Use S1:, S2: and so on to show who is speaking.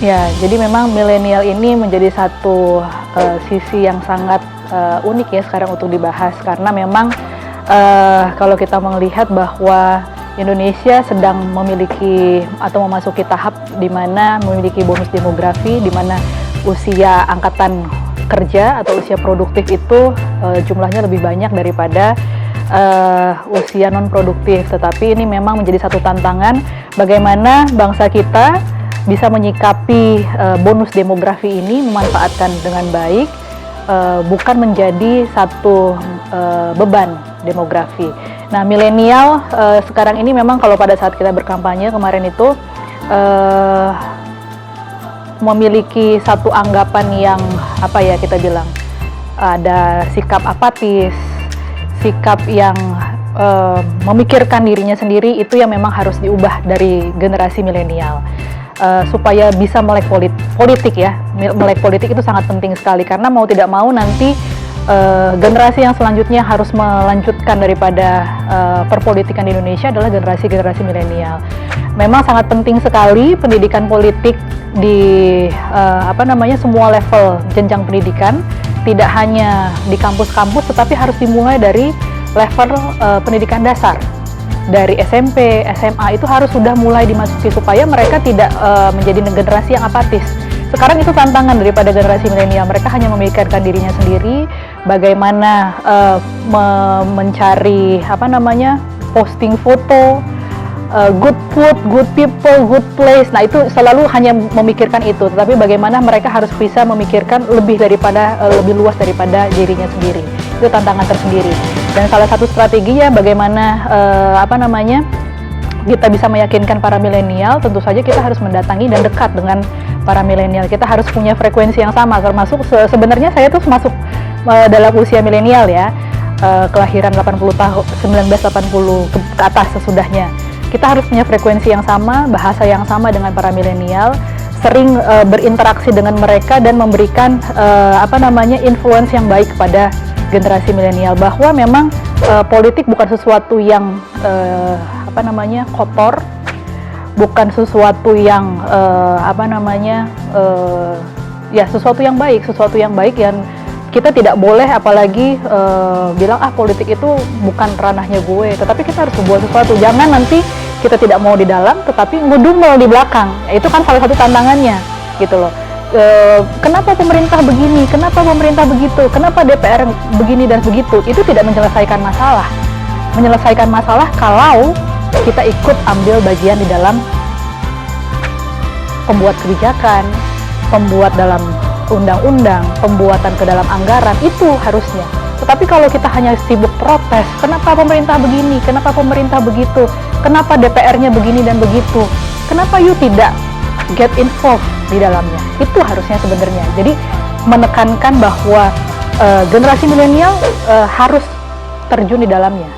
S1: Ya, jadi memang milenial ini menjadi satu sisi yang sangat unik ya sekarang untuk dibahas, karena memang kalau kita melihat bahwa Indonesia sedang memiliki atau memasuki tahap di mana memiliki bonus demografi, di mana usia angkatan kerja atau usia produktif itu jumlahnya lebih banyak daripada usia non produktif. Tetapi ini memang menjadi satu tantangan bagaimana bangsa kita bisa menyikapi bonus demografi ini, memanfaatkan dengan baik, bukan menjadi satu beban demografi. Nah, milenial sekarang ini memang kalau pada saat kita berkampanye kemarin itu memiliki satu anggapan yang apa ya kita bilang, ada sikap apatis, sikap yang memikirkan dirinya sendiri, itu yang memang harus diubah dari generasi milenial. Supaya bisa melek politik ya, melek politik itu sangat penting sekali, karena mau tidak mau nanti generasi yang selanjutnya harus melanjutkan daripada perpolitikan di Indonesia adalah generasi milenial. Memang sangat penting sekali pendidikan politik di semua level jenjang pendidikan, tidak hanya di kampus-kampus, tetapi harus dimulai dari level pendidikan dasar. Dari SMP, SMA itu harus sudah mulai dimasuki supaya mereka tidak menjadi generasi yang apatis. Sekarang itu tantangan daripada generasi milenial, mereka hanya memikirkan dirinya sendiri, bagaimana mencari posting foto, good food, good people, good place. Nah, itu selalu hanya memikirkan itu, tetapi bagaimana mereka harus bisa memikirkan lebih luas daripada dirinya sendiri. Itu tantangan tersendiri. Dan salah satu strateginya bagaimana kita bisa meyakinkan para milenial, tentu saja kita harus mendatangi dan dekat dengan para milenial. Kita harus punya frekuensi yang sama, termasuk sebenarnya saya tuh masuk dalam usia milenial ya, kelahiran 1980 ke atas sesudahnya. Kita harus punya frekuensi yang sama, bahasa yang sama dengan para milenial, sering berinteraksi dengan mereka dan memberikan influence yang baik kepada generasi milenial, bahwa memang politik bukan sesuatu yang kotor, bukan sesuatu yang sesuatu yang baik yang kita tidak boleh apalagi bilang politik itu bukan ranahnya gue, tetapi kita harus membuat sesuatu. Jangan nanti kita tidak mau di dalam tetapi ngedumel di belakang. Itu kan salah satu tantangannya gitu loh. Kenapa pemerintah begini, kenapa pemerintah begitu, kenapa DPR begini dan begitu, itu tidak menyelesaikan masalah. Menyelesaikan masalah kalau kita ikut ambil bagian di dalam pembuat kebijakan, pembuat dalam undang-undang, pembuatan ke dalam anggaran, itu harusnya. Tetapi kalau kita hanya sibuk protes, kenapa pemerintah begini, kenapa pemerintah begitu, kenapa DPR-nya begini dan begitu, kenapa you tidak get involved di dalamnya, itu harusnya sebenarnya. Jadi menekankan bahwa generasi milenial harus terjun di dalamnya.